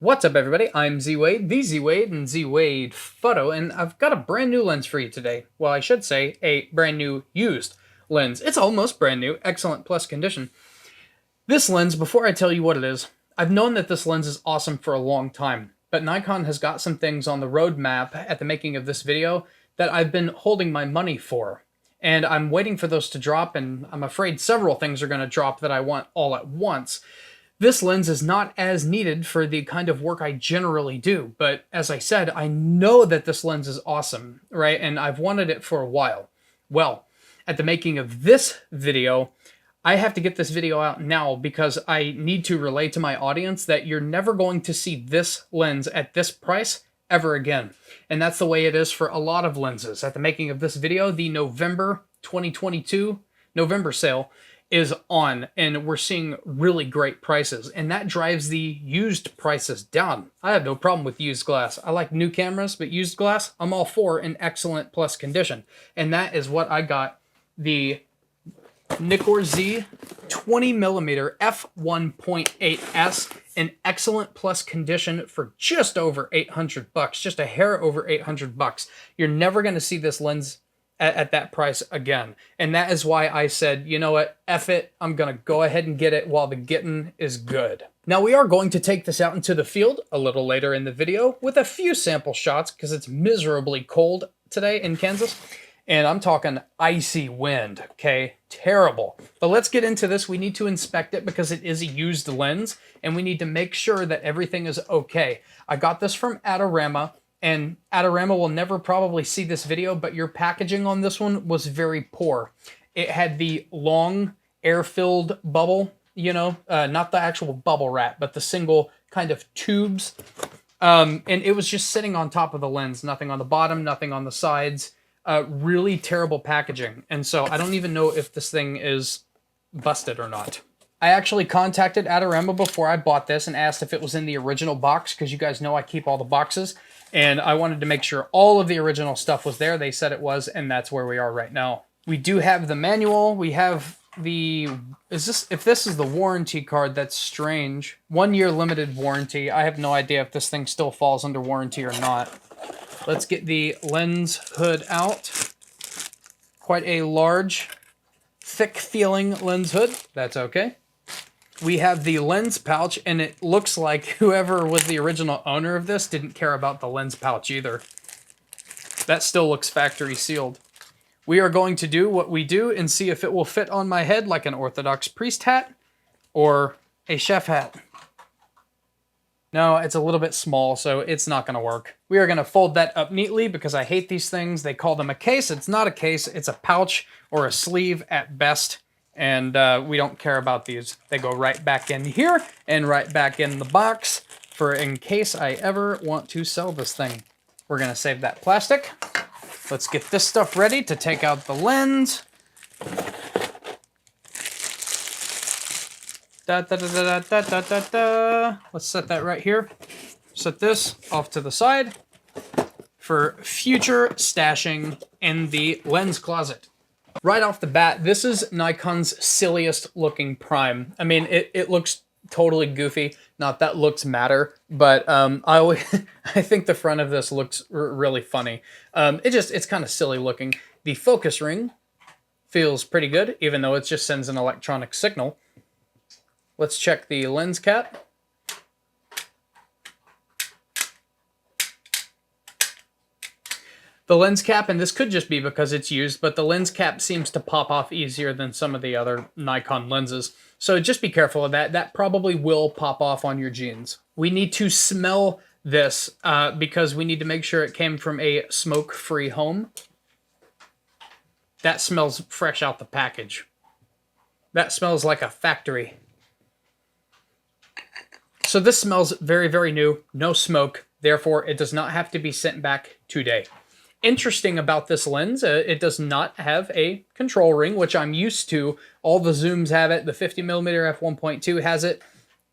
What's up, everybody? I'm Z-Wade, the Z-Wade, and Z-Wade Photo, and I've got a brand new lens for you today. Well, I should say a brand new used lens. It's almost brand new, excellent plus condition. This lens, before I tell you what it is, I've known that this lens is awesome for a long time, but Nikon has got some things on the roadmap at the making of this video that I've been holding my money for. And I'm waiting for those to drop, and I'm afraid several things are going to drop that I want all at once. This lens is not as needed for the kind of work I generally do, but as I said, I know that this lens is awesome, right? And I've wanted it for a while. Well, at the making of this video, I have to get this video out now because I need to relay to my audience that you're never going to see this lens at this price ever again. And that's the way it is for a lot of lenses. At the making of this video, the November 2022 November sale is on, and we're seeing really great prices, and that drives the used prices down. I have no problem with used glass. I like new cameras, but used glass, I'm all for in excellent plus condition. And that is what I got, the Nikkor Z 20mm f1.8s in excellent plus condition for just over 800 bucks, just a hair over 800 bucks. You're never going to see this lens at that price again. And that is why I said, you know what, F it, I'm gonna go ahead and get it while the getting is good. Now we are going to take this out into the field a little later in the video with a few sample shots because it's miserably cold today in Kansas. And I'm talking icy wind, okay? Terrible. But let's get into this. We need to inspect it because it is a used lens and we need to make sure that everything is okay. I got this from Adorama. And Adorama will never probably see this video, but your packaging on this one was very poor. It had the long air-filled bubble, you know, not the actual bubble wrap, but the single kind of tubes. And it was just sitting on top of the lens, nothing on the bottom, nothing on the sides. Really terrible packaging. And so I don't even know if this thing is busted or not. I actually contacted Adorama before I bought this and asked if it was in the original box, because you guys know I keep all the boxes. And I wanted to make sure all of the original stuff was there. They said it was, and that's where we are right now. We do have the manual. We have the... if this is the warranty card, that's strange. 1 year limited warranty. I have no idea if this thing still falls under warranty or not. Let's get the lens hood out. Quite a large, thick-feeling lens hood. That's okay. We have the lens pouch, and it looks like whoever was the original owner of this didn't care about the lens pouch either. That still looks factory sealed. We are going to do what we do and see if it will fit on my head like an Orthodox priest hat or a chef hat. No, it's a little bit small, so it's not going to work. We are going to fold that up neatly because I hate these things. They call them a case. It's not a case. It's a pouch or a sleeve at best. And we don't care about these. They go right back in here and right back in the box for in case I ever want to sell this thing. We're going to save that plastic. Let's get this stuff ready to take out the lens. Let's set that right here. Set this off to the side for future stashing in the lens closet. Right off the bat, this is Nikon's silliest looking prime. I mean, it looks totally goofy. Not that looks matter, but I think the front of this looks really funny. It's kind of silly looking. The focus ring feels pretty good, even though it just sends an electronic signal. Let's check the lens cap. The lens cap, and this could just be because it's used, but the lens cap seems to pop off easier than some of the other Nikon lenses. So just be careful of that. That probably will pop off on your jeans. We need to smell this because we need to make sure it came from a smoke-free home. That smells fresh out the package. That smells like a factory. So this smells very, very new. No smoke. Therefore, it does not have to be sent back today. Interesting about this lens, it does not have a control ring, which I'm used to. All the zooms have it. The 50mm f1.2 has it.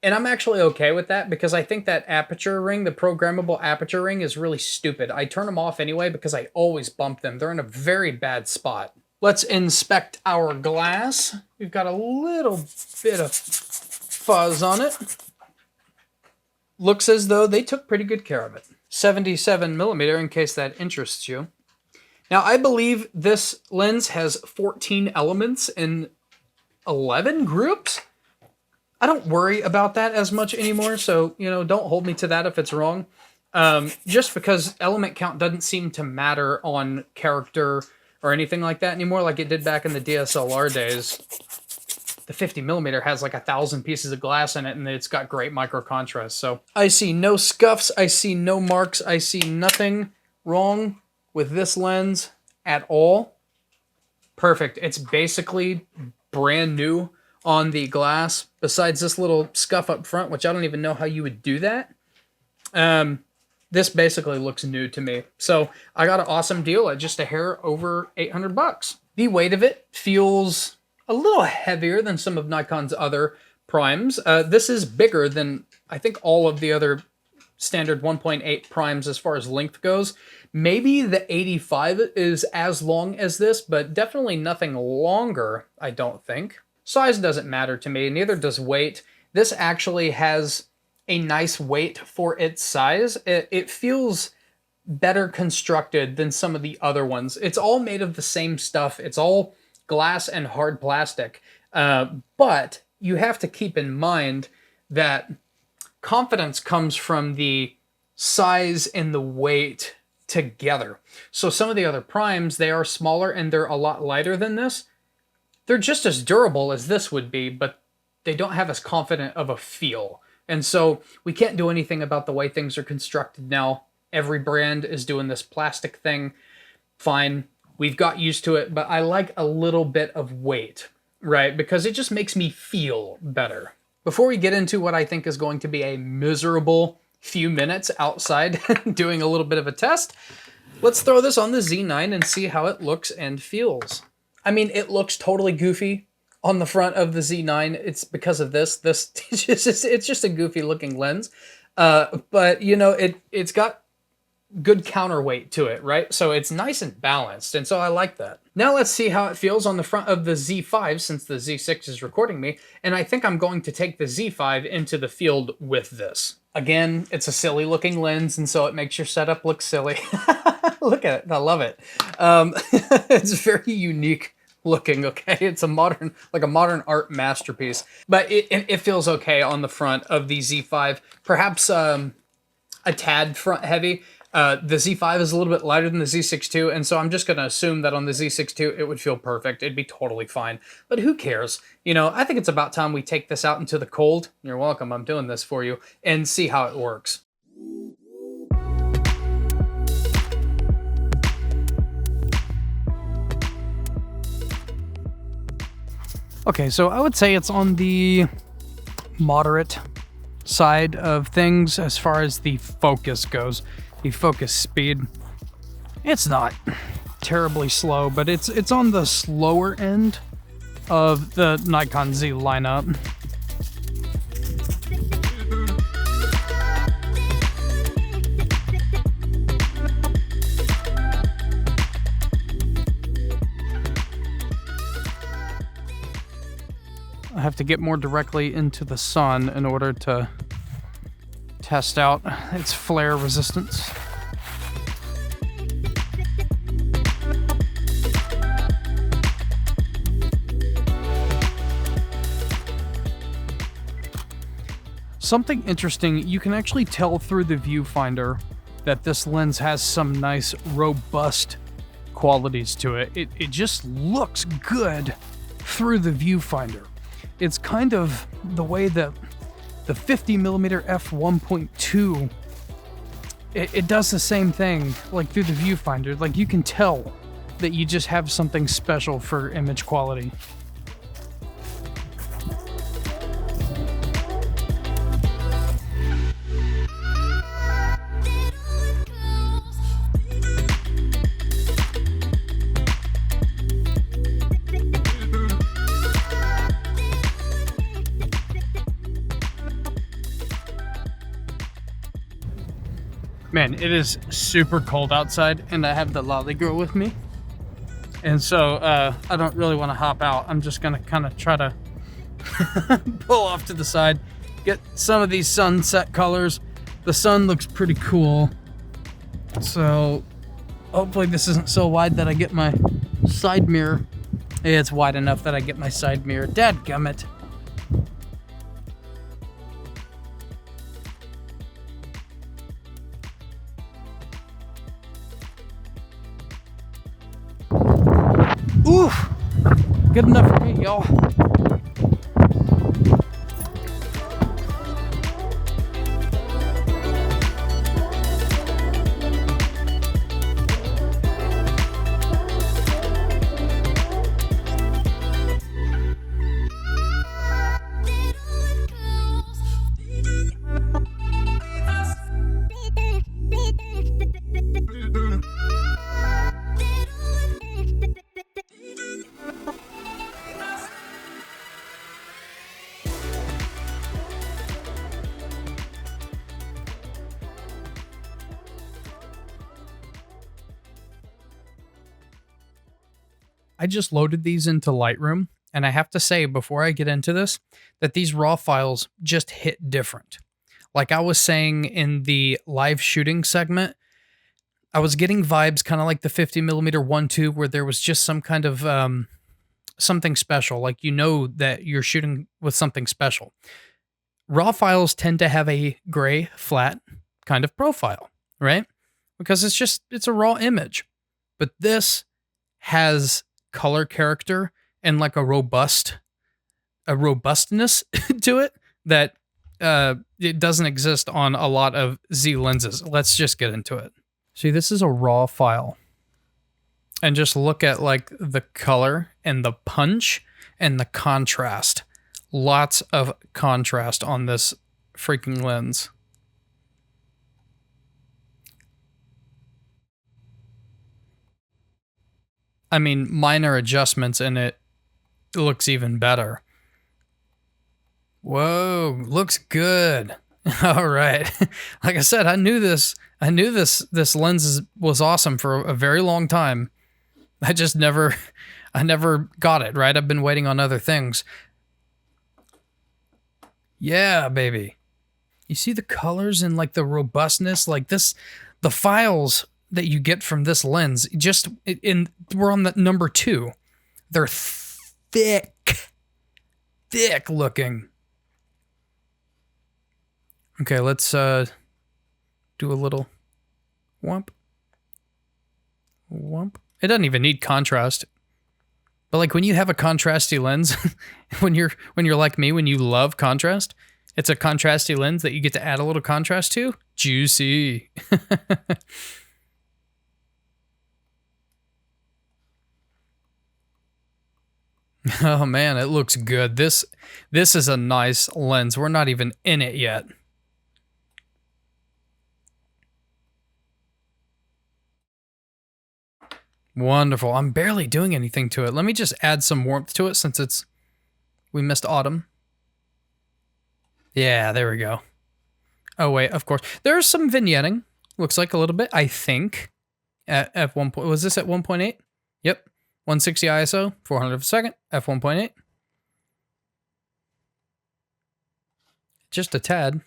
And I'm actually okay with that because I think that aperture ring, the programmable aperture ring, is really stupid. I turn them off anyway because I always bump them. They're in a very bad spot. Let's inspect our glass. We've got a little bit of fuzz on it. looks as though they took pretty good care of it. 77mm, in case that interests you. Now, I believe this lens has 14 elements in 11 groups. I don't worry about that as much anymore, so, don't hold me to that if it's wrong. Just because element count doesn't seem to matter on character or anything like that anymore, like it did back in the DSLR days. The 50mm has like 1,000 pieces of glass in it, and it's got great micro contrast. So I see no scuffs, I see no marks, I see nothing wrong with this lens at all. Perfect. It's basically brand new on the glass, besides this little scuff up front, which I don't even know how you would do that. This basically looks new to me. So I got an awesome deal at just a hair over $800. The weight of it feels a little heavier than some of Nikon's other primes. This is bigger than, I think, all of the other standard 1.8 primes as far as length goes. Maybe the 85 is as long as this, but definitely nothing longer, I don't think. Size doesn't matter to me, neither does weight. This actually has a nice weight for its size. It feels better constructed than some of the other ones. It's all made of the same stuff. It's all glass and hard plastic. But you have to keep in mind that confidence comes from the size and the weight together. So some of the other primes, they are smaller and they're a lot lighter than this. They're just as durable as this would be, but they don't have as confident of a feel. And so we can't do anything about the way things are constructed now. Every brand is doing this plastic thing. Fine, we've got used to it, but I like a little bit of weight, right? Because it just makes me feel better. Before we get into what I think is going to be a miserable few minutes outside doing a little bit of a test, let's throw this on the Z9 and see how it looks and feels. I mean, it looks totally goofy on the front of the Z9. It's because of this. It's just a goofy looking lens. But it's got good counterweight to it, right? So it's nice and balanced, and so I like that. Now let's see how it feels on the front of the Z5, since the Z6 is recording me, and I think I'm going to take the Z5 into the field with this. Again, it's a silly looking lens, and so it makes your setup look silly. Look at it, I love it. It's very unique looking, okay? It's a modern art masterpiece, but it feels okay on the front of the Z5. Perhaps a tad front heavy. The Z5 is a little bit lighter than the Z6 II, and so I'm just going to assume that on the Z6 II it would feel perfect. It'd be totally fine. But who cares? I think it's about time we take this out into the cold. You're welcome, I'm doing this for you, and see how it works. Okay, so I would say it's on the moderate side of things as far as the focus goes. The focus speed, it's not terribly slow, but it's on the slower end of the Nikon Z lineup. I have to get more directly into the sun in order to test out its flare resistance. Something interesting, you can actually tell through the viewfinder that this lens has some nice robust qualities to it. It just looks good through the viewfinder. It's kind of the way that the 50mm f1.2, it does the same thing, like through the viewfinder. Like you can tell that you just have something special for image quality. Man, it is super cold outside, and I have the lolly girl with me. And so I don't really want to hop out. I'm just going to kind of try to pull off to the side, get some of these sunset colors, The sun looks pretty cool. So hopefully this isn't so wide that I get my side mirror. Yeah, it's wide enough that I get my side mirror. Dadgummit. Oof! Good enough for me, y'all. I just loaded these into Lightroom, and I have to say before I get into this that these raw files just hit different. Like I was saying in the live shooting segment, I was getting vibes kind of like the 50mm 1.2 where there was just some kind of something special, like you know that you're shooting with something special. Raw files tend to have a gray, flat kind of profile, right? Because it's a raw image. But this has color character and like a robustness to it that it doesn't exist on a lot of Z lenses. Let's just get into it. See, this is a raw file. And just look at like the color and the punch and the contrast. Lots of contrast on this freaking lens. I mean, minor adjustments and it looks even better. Whoa, looks good. All right. Like I said, I knew this lens was awesome for a very long time. I never got it, right? I've been waiting on other things. Yeah, baby. You see the colors and like the robustness, like this, the files that you get from this lens, we're on the number 2. They're thick looking. Okay, let's do a little whomp. Whomp. It doesn't even need contrast. But like when you have a contrasty lens, when you're like me, when you love contrast, it's a contrasty lens that you get to add a little contrast to. Juicy. Oh man, it looks good. This is a nice lens. We're not even in it yet. Wonderful. I'm barely doing anything to it. Let me just add some warmth to it since we missed autumn. Yeah, there we go. Oh wait, of course. There's some vignetting. Looks like a little bit, I think. At f1. Was this at 1.8? Yep. 160 ISO, 400 a second, f1.8. Just a tad.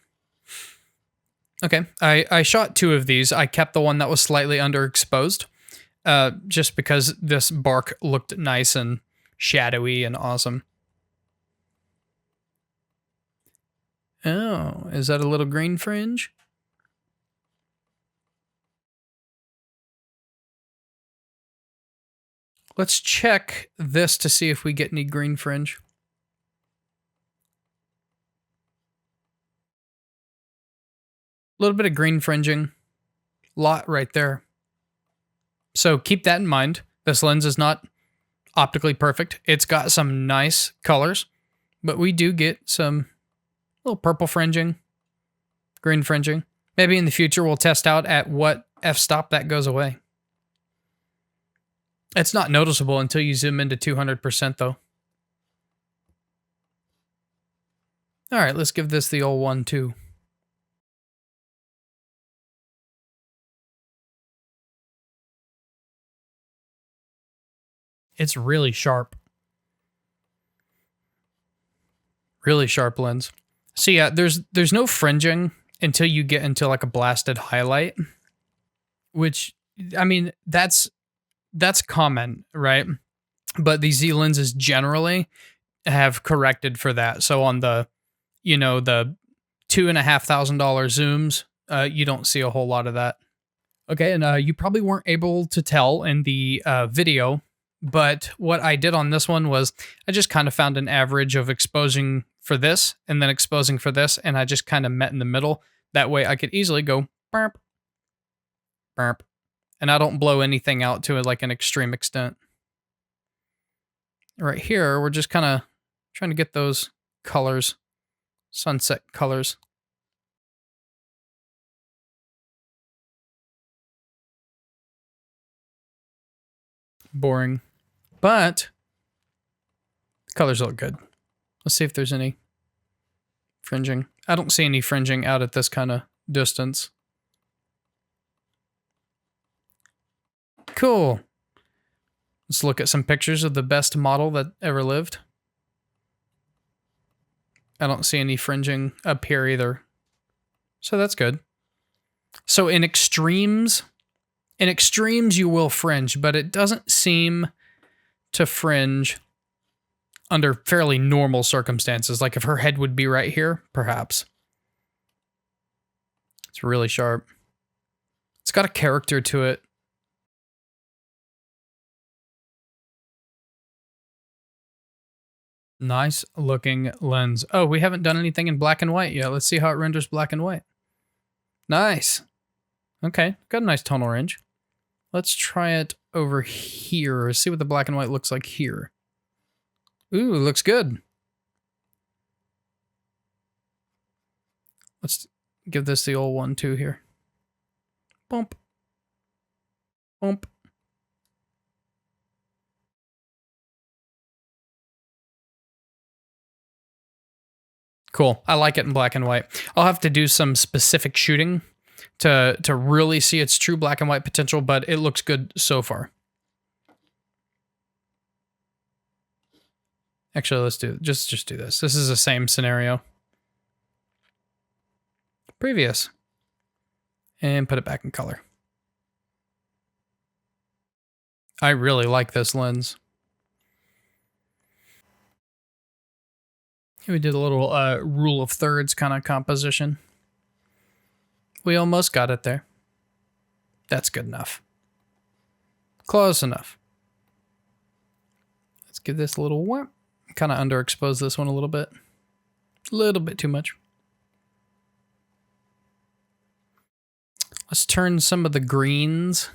Okay, I shot 2 of these. I kept the one that was slightly underexposed, just because this bark looked nice and shadowy and awesome. Oh, is that a little green fringe? Let's check this to see if we get any green fringe. A little bit of green fringing. Lot right there. So keep that in mind. This lens is not optically perfect. It's got some nice colors, but we do get some little purple fringing, green fringing. Maybe in the future we'll test out at what f-stop that goes away. It's not noticeable until you zoom into 200% though. All right, let's give this the old 1.2. It's really sharp. Really sharp lens. So yeah, there's no fringing until you get into like a blasted highlight, which, I mean, that's common, right? But these Z lenses generally have corrected for that. So on the, the $2,500 zooms, you don't see a whole lot of that. Okay, and you probably weren't able to tell in the video, but what I did on this one was I just kind of found an average of exposing for this and then exposing for this, and I just kind of met in the middle. That way I could easily go burp, burp, and I don't blow anything out to like an extreme extent. Right here, we're just kind of trying to get those colors, sunset colors. Boring, but the colors look good. Let's see if there's any fringing. I don't see any fringing out at this kind of distance. Cool. Let's look at some pictures of the best model that ever lived. I don't see any fringing up here either. So that's good. So in extremes you will fringe, but it doesn't seem to fringe under fairly normal circumstances. Like if her head would be right here, perhaps. It's really sharp. It's got a character to it. Nice looking lens. Oh, we haven't done anything in black and white yet. Let's see how it renders black and white. Nice. Okay, got a nice tonal range. Let's try it over here. See what the black and white looks like here. Ooh, looks good. Let's give this the old 1-2 here. Bump. Bump. Cool. I like it in black and white. I'll have to do some specific shooting to really see its true black and white potential, but it looks good so far. Actually, let's do just do this. This is the same scenario. Previous. And put it back in color. I really like this lens. We did a little rule of thirds kind of composition. We almost got it there. That's good enough. Close enough. Let's give this a little whap. Kind of underexpose this one a little bit. A little bit too much. Let's turn some of the greens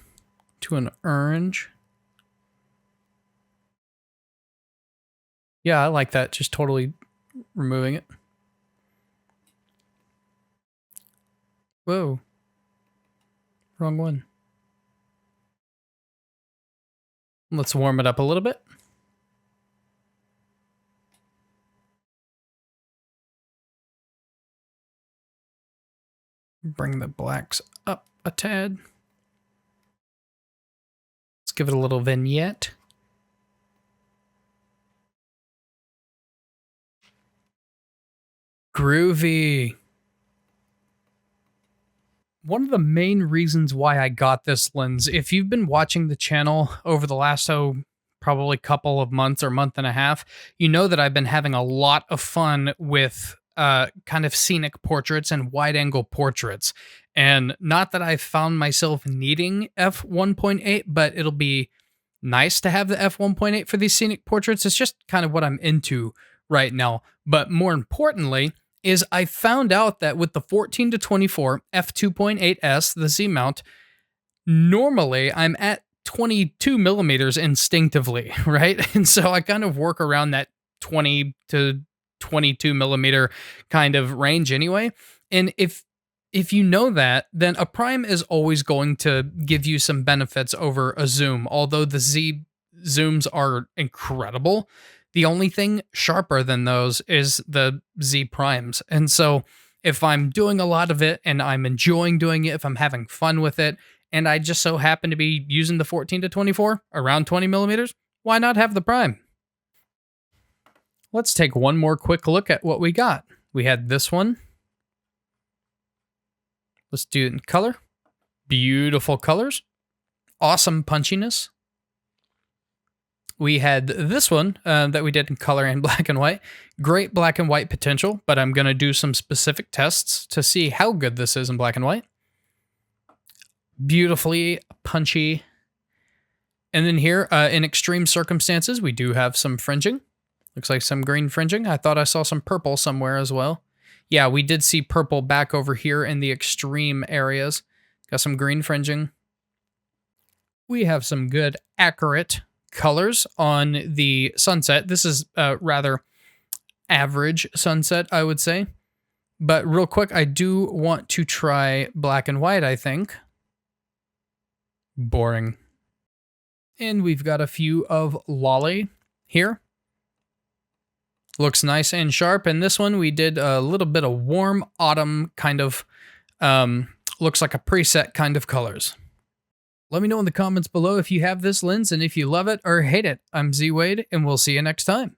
to an orange. Yeah, I like that. Just totally removing it. Whoa. Wrong one. Let's warm it up a little bit. Bring the blacks up a tad. Let's give it a little vignette. Groovy. One of the main reasons why I got this lens, if you've been watching the channel over the last, probably couple of months or month and a half, you know that I've been having a lot of fun with kind of scenic portraits and wide angle portraits. And not that I've found myself needing f1.8, but it'll be nice to have the f1.8 for these scenic portraits. It's just kind of what I'm into right now. But more importantly, is I found out that with the 14-24 f2.8s, the Z mount, normally I'm at 22 millimeters instinctively, right? And so I kind of work around that 20 to 22 millimeter kind of range anyway. And if you know that, then a prime is always going to give you some benefits over a zoom. Although the Z zooms are incredible, the only thing sharper than those is the Z primes. And so if I'm doing a lot of it and I'm enjoying doing it, if I'm having fun with it, and I just so happen to be using the 14-24 around 20 millimeters, why not have the prime? Let's take one more quick look at what we got. We had this one. Let's do it in color. Beautiful colors. Awesome punchiness. We had this one that we did in color and black and white. Great black and white potential, but I'm going to do some specific tests to see how good this is in black and white. Beautifully punchy. And then here, in extreme circumstances, we do have some fringing. Looks like some green fringing. I thought I saw some purple somewhere as well. Yeah, we did see purple back over here in the extreme areas. Got some green fringing. We have some good, accurate colors on the sunset. This is rather average sunset, I would say. But real quick, I do want to try black and white, I think. Boring. And we've got a few of Lolly here. Looks nice and sharp. And this one, we did a little bit of warm autumn kind of, looks like a preset kind of colors. Let me know in the comments below if you have this lens and if you love it or hate it. I'm Z Wade, and we'll see you next time.